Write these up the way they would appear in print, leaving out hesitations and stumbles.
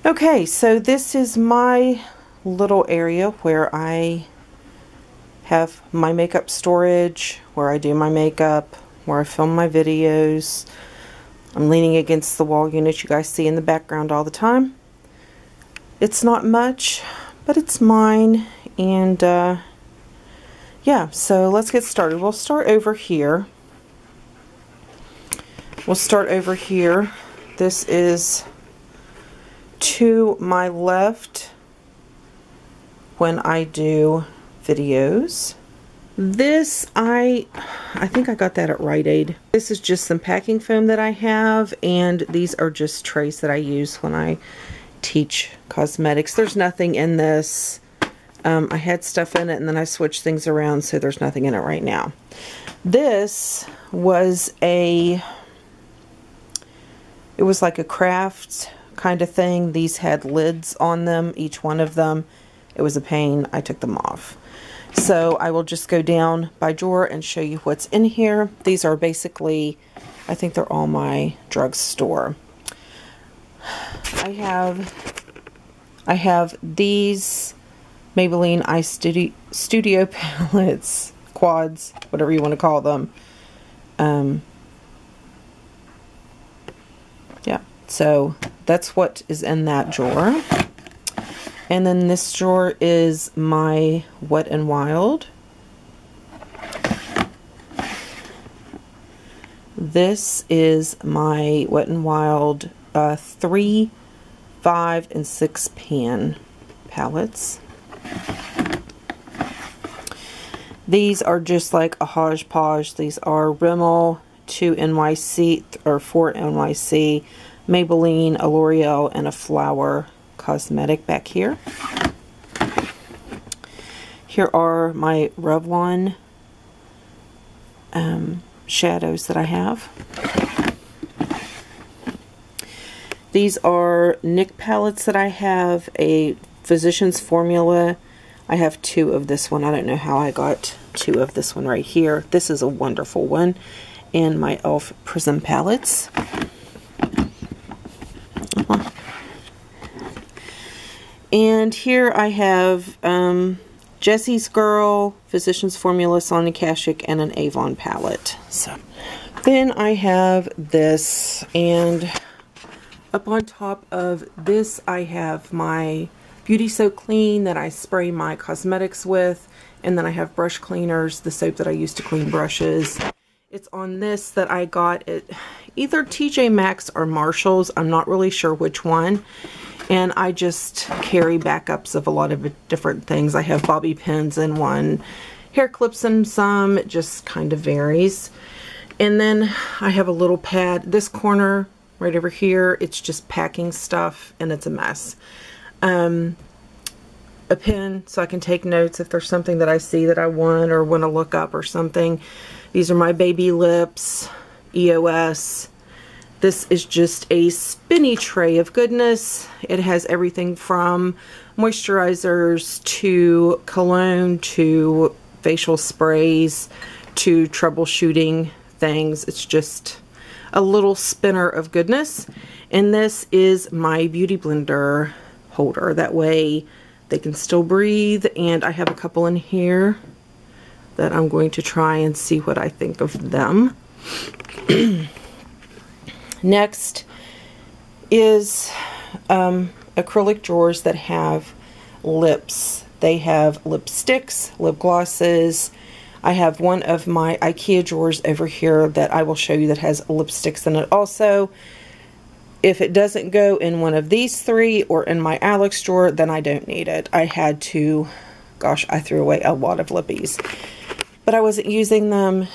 Okay, so this is my little area where I have my makeup storage, where I do my makeup, where I film my videos. I'm leaning against the wall unit you guys see in the background all the time. It's not much, but it's mine, and yeah, so let's get started. We'll start over here. This is to my left when I do videos. This, I think I got that at Rite Aid. This is just some packing foam that I have, and these are just trays that I use when I teach cosmetics. There's nothing in this. I had stuff in it and then I switched things around, so there's nothing in it right now. This was it was like a craft kind of thing. These had lids on them, each one of them. It was a pain. I took them off. So I will just go down by drawer and show you what's in here. These are basically, I think they're all my drugstore. I have these Maybelline Eye Studio palettes, quads, whatever you want to call them. Yeah, so that's what is in that drawer. And then this drawer is my Wet n Wild. This is my Wet n Wild 3, 5, and 6 pan palettes. These are just like a hodgepodge. These are Rimmel, 2 NYC, or 4 NYC, Maybelline, a L'Oreal, and a Flower cosmetic back here. Here are my Revlon shadows that I have. These are NYX palettes that I have, a Physicians Formula. I have 2 of this one. I don't know how I got 2 of this one right here. This is a wonderful one. And my e.l.f. Prism palettes. And here I have Jessie's Girl, Physicians Formula, Sonia Kashuk, and an Avon palette. So then I have this, and up on top of this I have my Beauty Soap Clean that I spray my cosmetics with, and then I have brush cleaners, the soap that I use to clean brushes. It's on this that I got at either TJ Maxx or Marshall's. I'm not really sure which one. And I just carry backups of a lot of different things. I have bobby pins in one, hair clips in some. It just kind of varies. And then I have a little pad. This corner right over here, it's just packing stuff, and it's a mess. A pen so I can take notes if there's something that I see that I want or want to look up or something. These are my baby lips, EOS. This is just a spinny tray of goodness. It has everything from moisturizers to cologne to facial sprays to troubleshooting things. It's just a little spinner of goodness. And this is my beauty blender holder. That way they can still breathe. And I have a couple in here that I'm going to try and see what I think of them. Next is acrylic drawers that have lips. They have lipsticks, lip glosses. I have one of my IKEA drawers over here that I will show you that has lipsticks in it also. If it doesn't go in one of these 3 or in my Alex drawer, then I don't need it. I had to, gosh, I threw away a lot of lippies. But I wasn't using them,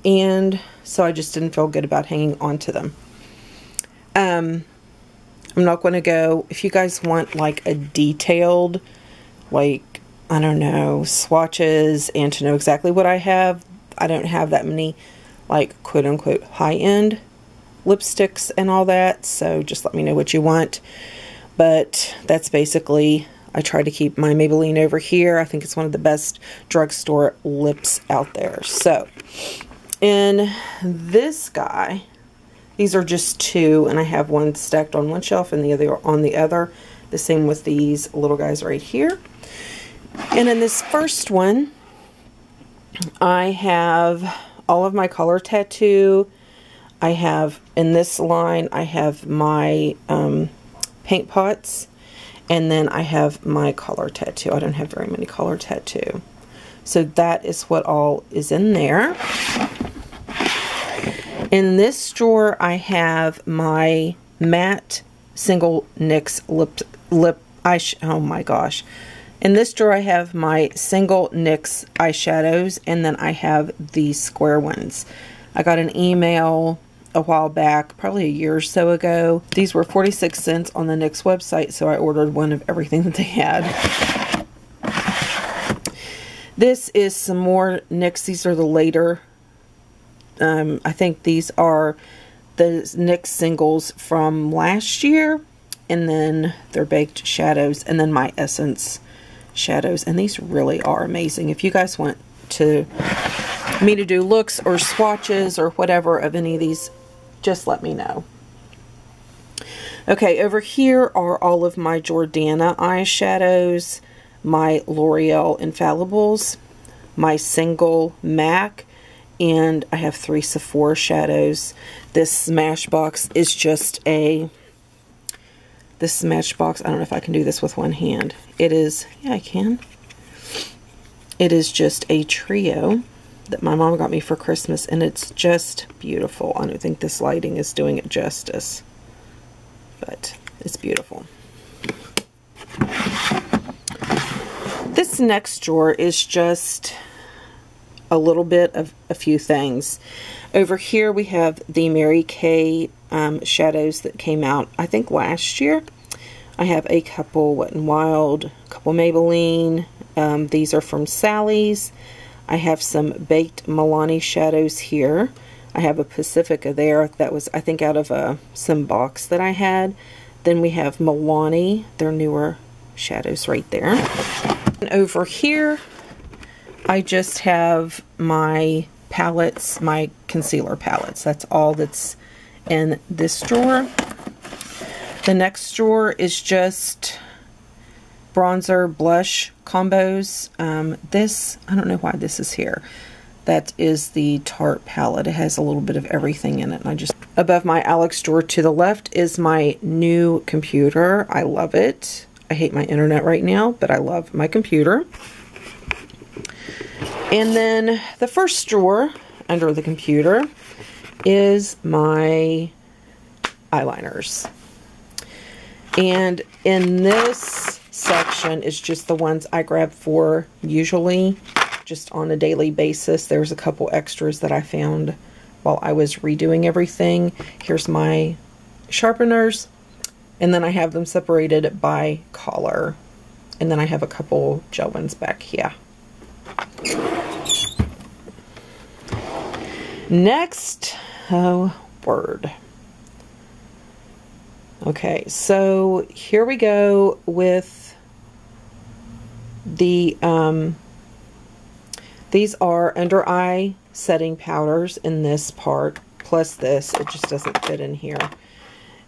and so I just didn't feel good about hanging on to them. I'm not going to go, if you guys want like a detailed, like, I don't know, swatches and to know exactly what I have, I don't have that many, like, quote-unquote high-end lipsticks and all that, so just let me know what you want. But that's basically, I try to keep my Maybelline over here. I think it's one of the best drugstore lips out there. So, in this guy, These are just two, and I have one stacked on one shelf and the other on the other. The same with these little guys right here. And in this first one, I have all of my color tattoo. I have, in this line, I have my paint pots, and then I have my color tattoo. I don't have very many color tattoo. So that is what all is in there. In this drawer, I have my matte single NYX oh my gosh. In this drawer, I have my single NYX eyeshadows, and then I have these square ones. I got an email a while back, probably a year or so ago. These were 46 cents on the NYX website, so I ordered one of everything that they had. This is some more NYX. These are the later, I think these are the NYX singles from last year, and then they're baked shadows, and then my Essence shadows, and these really are amazing. If you guys want me to do looks or swatches or whatever of any of these, just let me know. Okay, over here are all of my Jordana eyeshadows, my L'Oreal Infallibles, my single MAC, and I have 3 Sephora shadows. This Smashbox is just a... This Smashbox, I don't know if I can do this with one hand. It is... Yeah, I can. It is just a trio that my mom got me for Christmas, and it's just beautiful. I don't think this lighting is doing it justice, but it's beautiful. This next drawer is just a little bit of a few things. Over here we have the Mary Kay shadows that came out, I think, last year. I have a couple Wet n Wild, a couple Maybelline. These are from Sally's. I have some baked Milani shadows here. I have a Pacifica there that was, I think, out of some box that I had. Then we have Milani, their newer shadows right there. And over here, I just have my palettes, my concealer palettes. That's all that's in this drawer. The next drawer is just bronzer blush combos. This, I don't know why this is here. That is the Tarte palette. It has a little bit of everything in it. And I just, above my Alex drawer to the left is my new computer. I love it. I hate my internet right now, but I love my computer. And then the first drawer under the computer is my eyeliners. And in this section is just the ones I grab for usually just on a daily basis. There's a couple extras that I found while I was redoing everything. Here's my sharpeners, and then I have them separated by color. And then I have a couple gel ones back here. Next, oh, word. Okay, so here we go with the, these are under eye setting powders in this part, plus this. It just doesn't fit in here.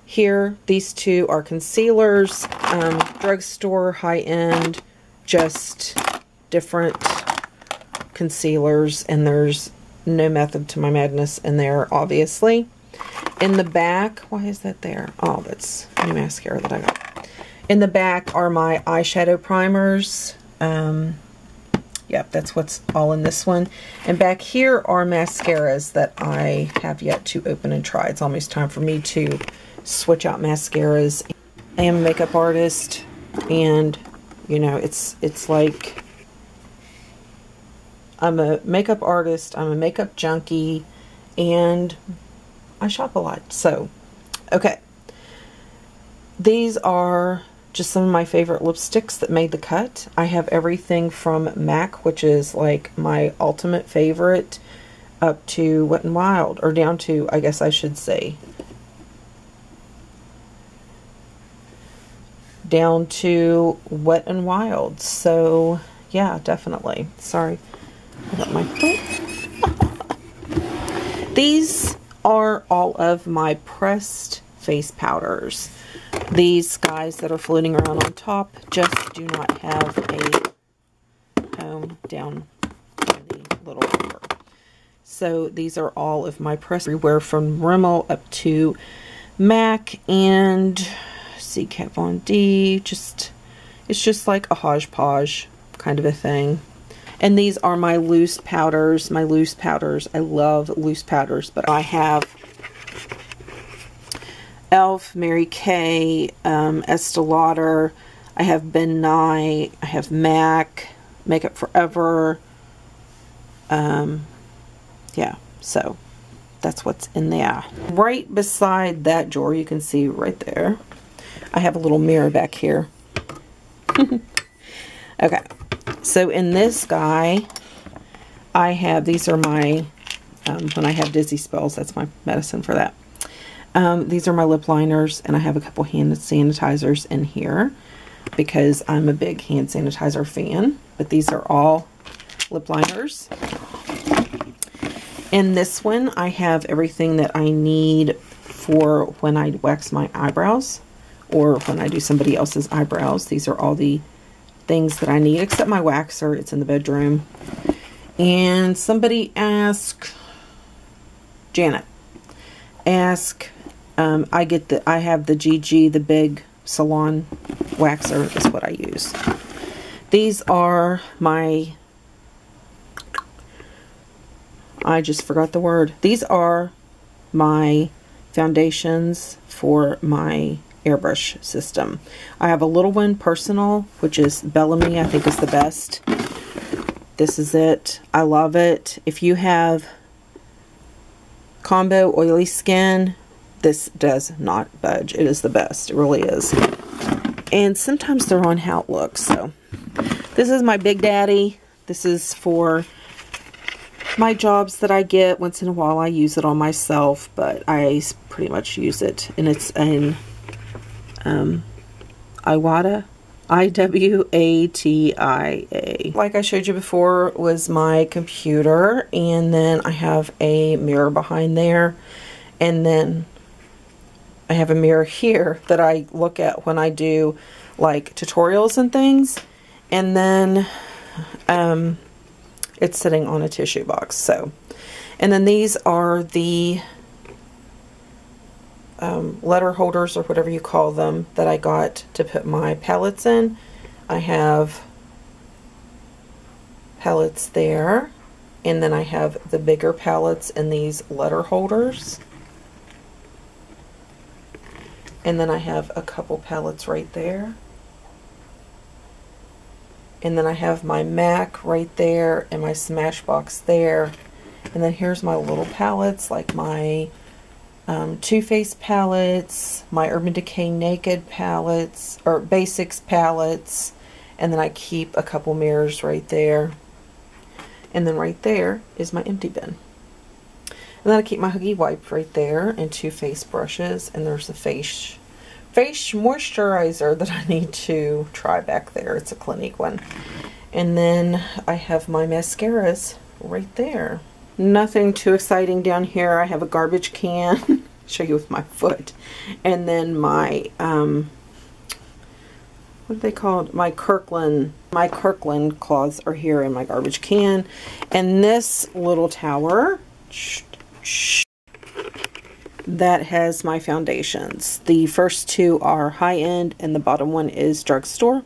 Here, these two are concealers, drugstore, high-end, just different concealers, and there's no method to my madness in there, obviously. In the back, why is that there? Oh, that's new mascara that I got. In the back are my eyeshadow primers. Yep, that's what's all in this one. And back here are mascaras that I have yet to open and try. It's almost time for me to switch out mascaras. I am a makeup artist, and you know, it's like I'm a makeup artist, I'm a makeup junkie, and I shop a lot. So, okay. These are just some of my favorite lipsticks that made the cut. I have everything from MAC, which is like my ultimate favorite, up to Wet n Wild, or down to, I guess I should say, down to Wet n Wild. So, yeah, definitely. Sorry. I got my These are all of my pressed face powders. These guys that are floating around on top just do not have a home down in the little holder. So these are all of my press everywhere from Rimmel up to MAC and Kat Von D. It's just like a hodgepodge kind of a thing. And these are my loose powders. I love loose powders, but I have Elf, Mary Kay, Estee Lauder. I have Ben Nye. I have MAC, Makeup Forever. Yeah, so that's what's in there. Right beside that drawer, you can see right there, I have a little mirror back here. Okay, so in this guy, I have, these are my, when I have dizzy spells, that's my medicine for that. These are my lip liners, and I have a couple hand sanitizers in here because I'm a big hand sanitizer fan, but these are all lip liners. In this one, I have everything that I need for when I wax my eyebrows or when I do somebody else's eyebrows. These are all the things that I need, except my waxer. It's in the bedroom. And somebody asked, Janet, I have the GG, the big salon waxer is what I use. These are my, I just forgot the word. These are my foundations for my airbrush system. I have a little one, personal, which is Bellamy. I think is the best. This is it. I love it. If you have combo oily skin, this does not budge. It is the best. It really is. And sometimes they're on how it looks. So this is my Big Daddy. This is for my jobs that I get. Once in a while I use it on myself, but I pretty much use it. And it's in Iwata. I-W-A-T-I-A. Like I showed you before was my computer, and then I have a mirror behind there, and then I have a mirror here that I look at when I do like tutorials and things, and then it's sitting on a tissue box. So, and then these are the letter holders, or whatever you call them, that I got to put my palettes in. I have palettes there, and then I have the bigger palettes in these letter holders, and then I have a couple palettes right there, and then I have my MAC right there and my Smashbox there, and then here's my little palettes, like my Too Faced palettes, my Urban Decay Naked palettes, or Basics palettes, and then I keep a couple mirrors right there. And then right there is my empty bin. And then I keep my Huggy Wipe right there, and two face brushes, and there's a face moisturizer that I need to try back there. It's a Clinique one. And then I have my mascaras right there. Nothing too exciting down here. I have a garbage can. Show you with my foot. And then my, what are they called? My Kirkland cloths are here in my garbage can. And this little tower, that has my foundations. The first two are high-end, and the bottom one is drugstore.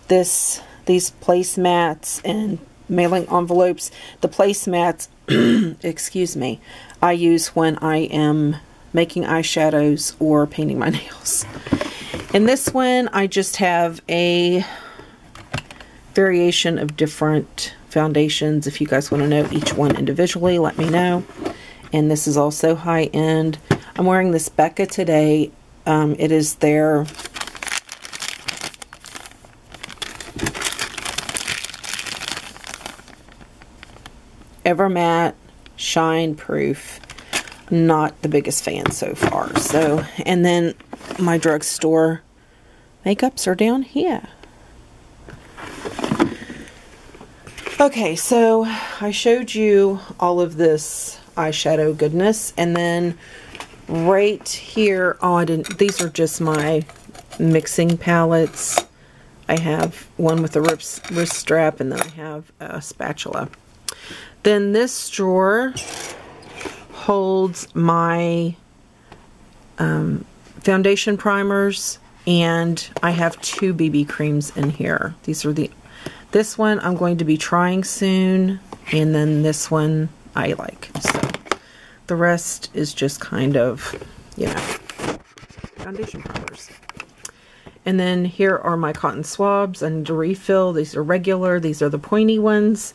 These placemats and mailing envelopes, the placemats, excuse me, I use when I am making eyeshadows or painting my nails. In this one, I just have a variation of different foundations. If you guys want to know each one individually, let me know. And this is also high-end. I'm wearing this Becca today. It is their Evermatte Shine Proof. Not the biggest fan so far. So, and then my drugstore makeups are down here. Okay, so I showed you all of this eyeshadow goodness. And then right here, these are just my mixing palettes. I have one with a wrist strap, and then I have a spatula. Then this drawer holds my foundation primers, and I have 2 BB creams in here. These are this one I'm going to be trying soon, and then this one I like. So the rest is just kind of, you know, foundation primers. And then here are my cotton swabs. I need to refill. These are regular. These are the pointy ones.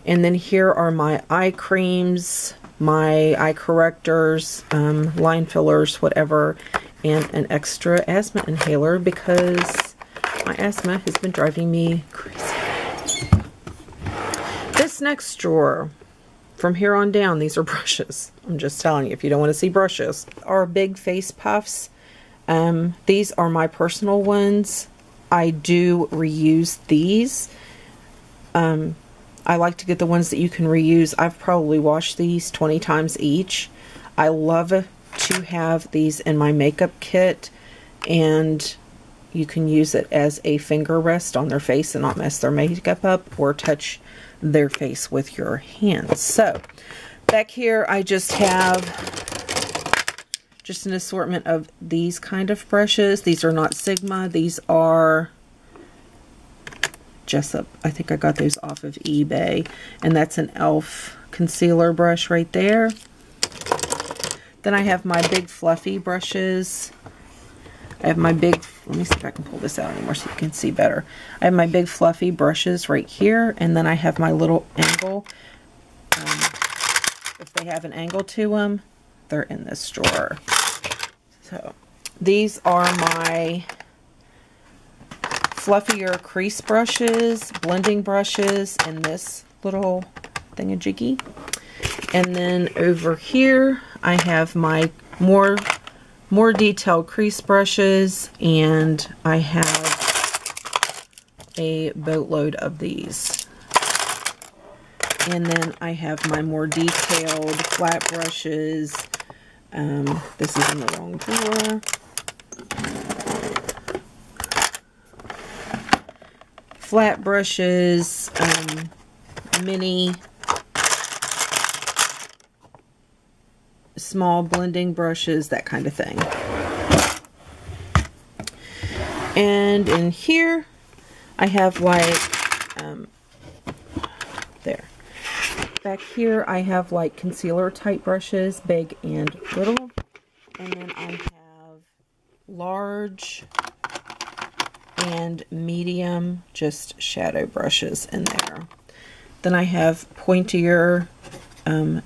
And then here are my eye creams, my eye correctors, line fillers, whatever, and an extra asthma inhaler because my asthma has been driving me crazy. This next drawer, from here on down, these are brushes. I'm just telling you, if you don't want to see brushes. Are big face puffs. These are my personal ones. I do reuse these. I like to get the ones that you can reuse. I've probably washed these 20 times each. I love to have these in my makeup kit, and you can use it as a finger rest on their face and not mess their makeup up or touch their face with your hands. So back here I just have just an assortment of these kind of brushes. These are not Sigma. These are Jessup. I think I got those off of eBay. And that's an e.l.f. concealer brush right there. Then I have my big fluffy brushes. I have my big, let me see if I can pull this out anymore so you can see better. I have my big fluffy brushes right here. And then I have my little angle. If they have an angle to them, they're in this drawer. So these are my fluffier crease brushes, blending brushes, and this little thingamajiggy. And then over here I have my more detailed crease brushes, and I have a boatload of these. And then I have my more detailed flat brushes. This is in the wrong drawer. Flat brushes, mini, small blending brushes, that kind of thing. And in here, I have like, there. Back here, I have like concealer type brushes, big and little. And then I have large and medium, just shadow brushes in there. Then I have pointier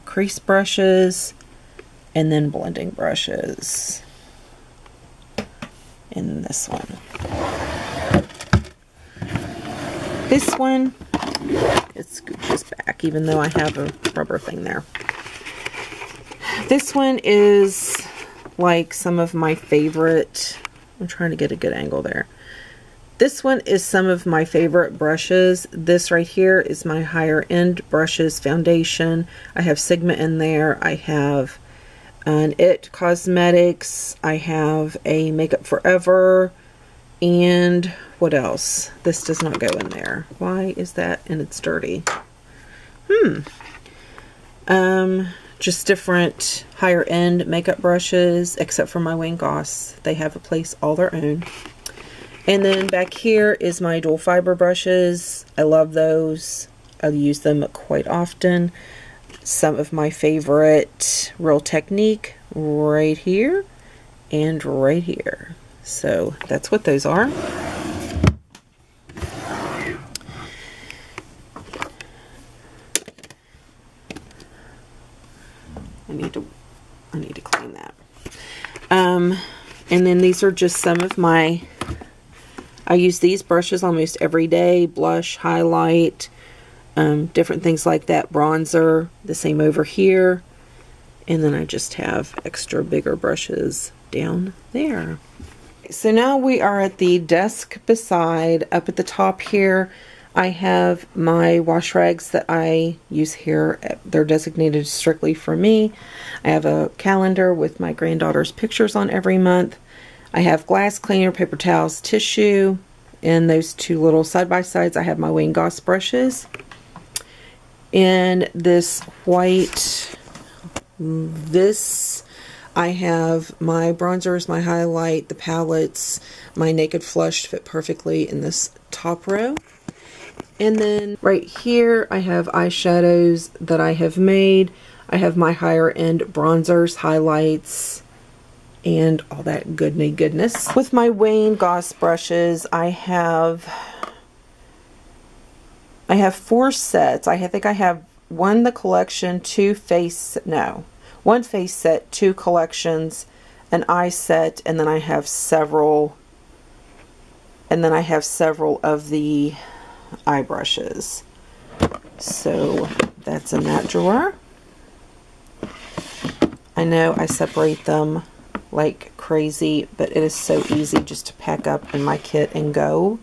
crease brushes, and then blending brushes in this one. This one, it scooches back, even though I have a rubber thing there. This one is like some of my favorite, I'm trying to get a good angle there. This one is some of my favorite brushes. This right here is my higher end brushes foundation. I have Sigma in there. I have an IT Cosmetics. I have a Makeup Forever. And what else? This does not go in there. Why is that? And it's dirty. Just different higher end makeup brushes, except for my Wayne Goss. They have a place all their own. And then back here is my dual fiber brushes. I love those. I use them quite often. Some of my favorite Real Technique right here and right here. So that's what those are. I need to clean that. And then these are just some of my, I use these brushes almost every day. Blush, highlight, different things like that. Bronzer, the same over here. And then I just have extra bigger brushes down there. So now we are at the desk beside. Up at the top here, I have my wash rags that I use here. They're designated strictly for me. I have a calendar with my granddaughter's pictures on every month. I have glass cleaner, paper towels, tissue. In those two little side-by-sides, I have my Wayne Goss brushes. In this white, I have my bronzers, my highlight, the palettes, my Naked Flush fit perfectly in this top row. And then right here, I have eyeshadows that I have made. I have my higher end bronzers, highlights, and all that goodness. With my Wayne Goss brushes, I have 4 sets. I think I have one the collection, one face set, 2 collections, an eye set, and then I have several of the eye brushes. So that's in that drawer. I know I separate them like crazy, but it is so easy just to pack up in my kit and go.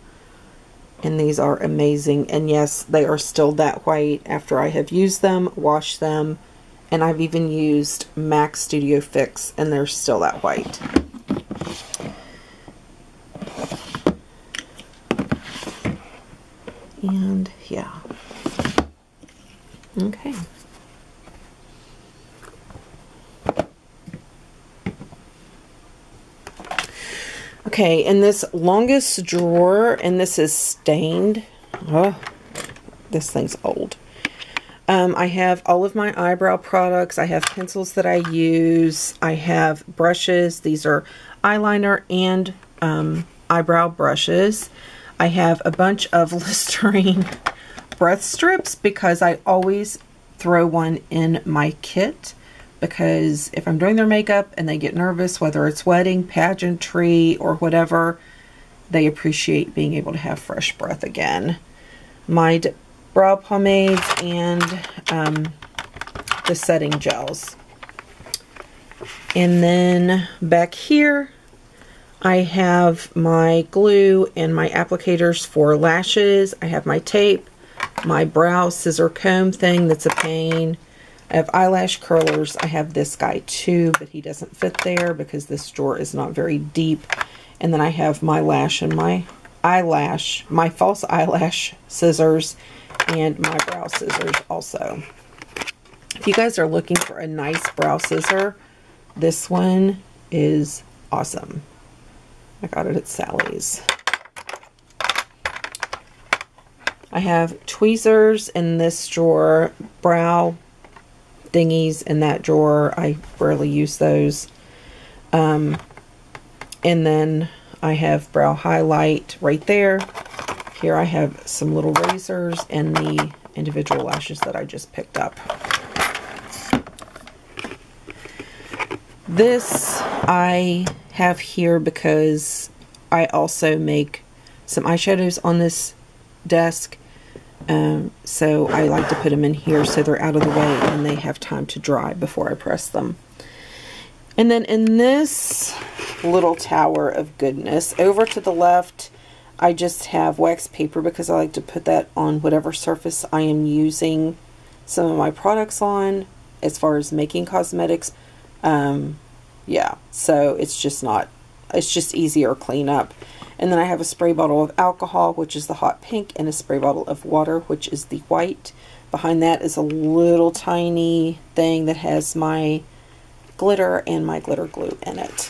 And these are amazing. And yes, they are still that white after I have used them, washed them, and I've even used MAC Studio Fix, and they're still that white. And yeah. Okay. Okay, in this longest drawer, and this is stained. Oh, this thing's old. I have all of my eyebrow products. I have pencils that I use. I have brushes. These are eyeliner and eyebrow brushes. I have a bunch of Listerine breath strips because I always throw one in my kit, because if I'm doing their makeup and they get nervous, whether it's wedding, pageantry, or whatever, they appreciate being able to have fresh breath again. My brow pomades and the setting gels. And then back here, I have my glue and my applicators for lashes. I have my tape, my brow scissor comb thing that's a pain. I have eyelash curlers. I have this guy too, but he doesn't fit there because this drawer is not very deep. And then I have my lash and my eyelash, my false eyelash scissors, and my brow scissors also. If you guys are looking for a nice brow scissor, this one is awesome. I got it at Sally's. I have tweezers in this drawer, brow thingies in that drawer. I rarely use those. And then I have brow highlight right there. Here I have some little razors and the individual lashes that I just picked up. This I have here because I also make some eyeshadows on this desk. So I like to put them in here so they're out of the way and they have time to dry before I press them. And then in this little tower of goodness, over to the left, I just have wax paper because I like to put that on whatever surface I am using some of my products on as far as making cosmetics. Yeah, so it's just easier cleanup. And then I have a spray bottle of alcohol, which is the hot pink, and a spray bottle of water, which is the white. Behind that is a little tiny thing that has my glitter and my glitter glue in it.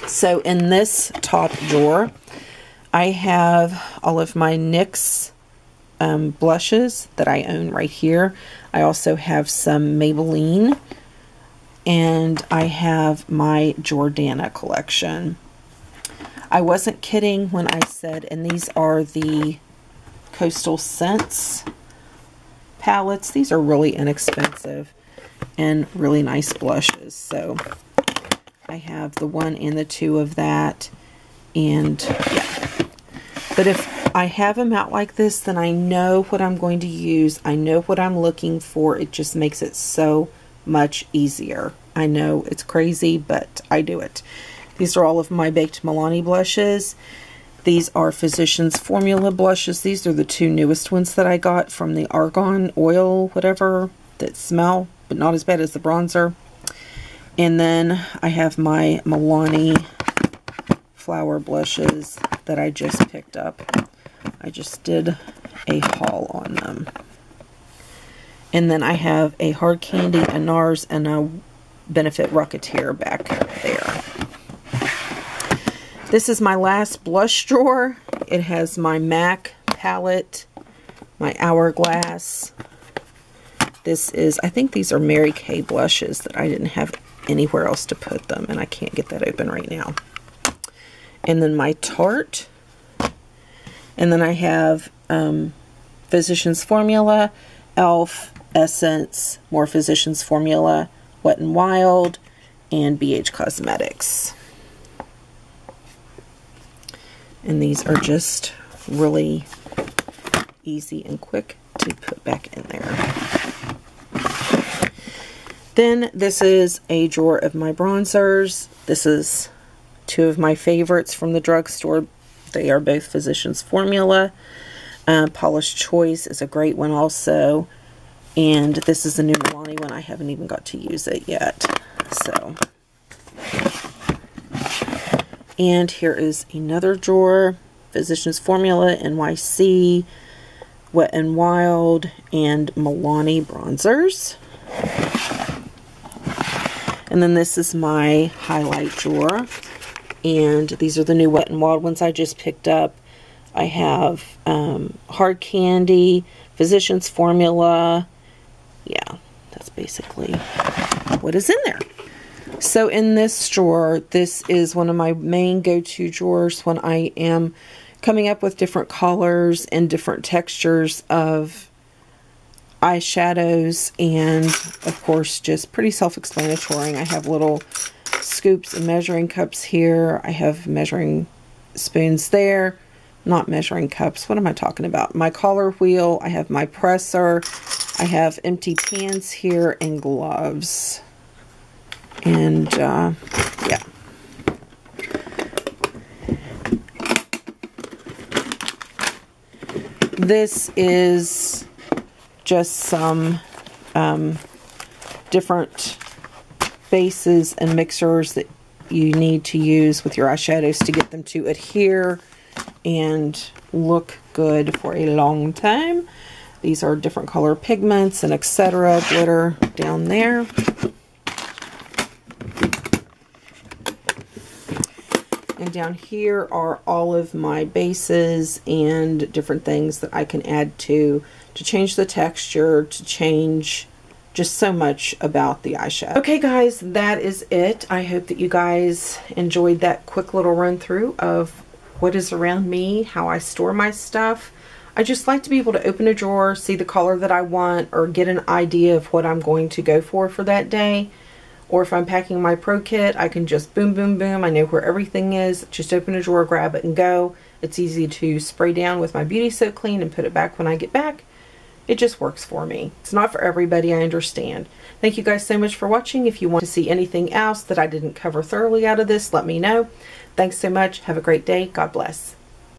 So in this top drawer, I have all of my NYX blushes that I own right here. I also have some Maybelline, and I have my Jordana collection. I wasn't kidding when I said, and these are the Coastal Scents palettes. These are really inexpensive and really nice blushes. So I have the 1 and the 2 of that. And yeah. But if I have them out like this, then I know what I'm going to use. I know what I'm looking for. It just makes it so much easier. I know it's crazy, but I do it. These are all of my Baked Milani blushes. These are Physicians Formula blushes. These are the two newest ones that I got from the Argan Oil, whatever, that smell, but not as bad as the bronzer. And then I have my Milani Flower blushes that I just picked up. I just did a haul on them. And then I have a Hard Candy, a NARS, and a Benefit Rocketeer back there. This is my last blush drawer. It has my MAC palette, my Hourglass. This is, I think these are Mary Kay blushes that I didn't have anywhere else to put them, and I can't get that open right now. And then my Tarte. And then I have Physicians Formula, e.l.f., Essence, more Physicians Formula, Wet n Wild, and BH Cosmetics. And these are just really easy and quick to put back in there. Then this is a drawer of my bronzers. This is two of my favorites from the drugstore. They are both Physicians Formula. Polish Choice is a great one also. And this is a new Milani one. I haven't even got to use it yet. So, and here is another drawer. Physicians Formula, NYC, Wet n Wild, and Milani bronzers. And then this is my highlight drawer. And these are the new Wet n Wild ones I just picked up. I have Hard Candy, Physicians Formula. Yeah, that's basically what is in there. So in this drawer, this is one of my main go-to drawers when I am coming up with different colors and different textures of eyeshadows, and of course just pretty self-explanatory. I have little scoops and measuring cups here. I have measuring spoons there. Not measuring cups. What am I talking about? My color wheel. I have my presser. I have empty pans here and gloves. And yeah. This is just some different bases and mixers that you need to use with your eyeshadows to get them to adhere and look good for a long time. These are different color pigments and etc. Glitter down there. And down here are all of my bases and different things that I can add to change the texture, to change just so much about the eyeshadow. Okay guys, that is it. I hope that you guys enjoyed that quick little run through of what is around me, how I store my stuff. I just like to be able to open a drawer, see the color that I want, or get an idea of what I'm going to go for that day. Or if I'm packing my pro kit, I can just boom, boom, boom. I know where everything is. Just open a drawer, grab it, and go. It's easy to spray down with my Beauty Soap Clean and put it back when I get back. It just works for me. It's not for everybody, I understand. Thank you guys so much for watching. If you want to see anything else that I didn't cover thoroughly out of this, let me know. Thanks so much. Have a great day. God bless.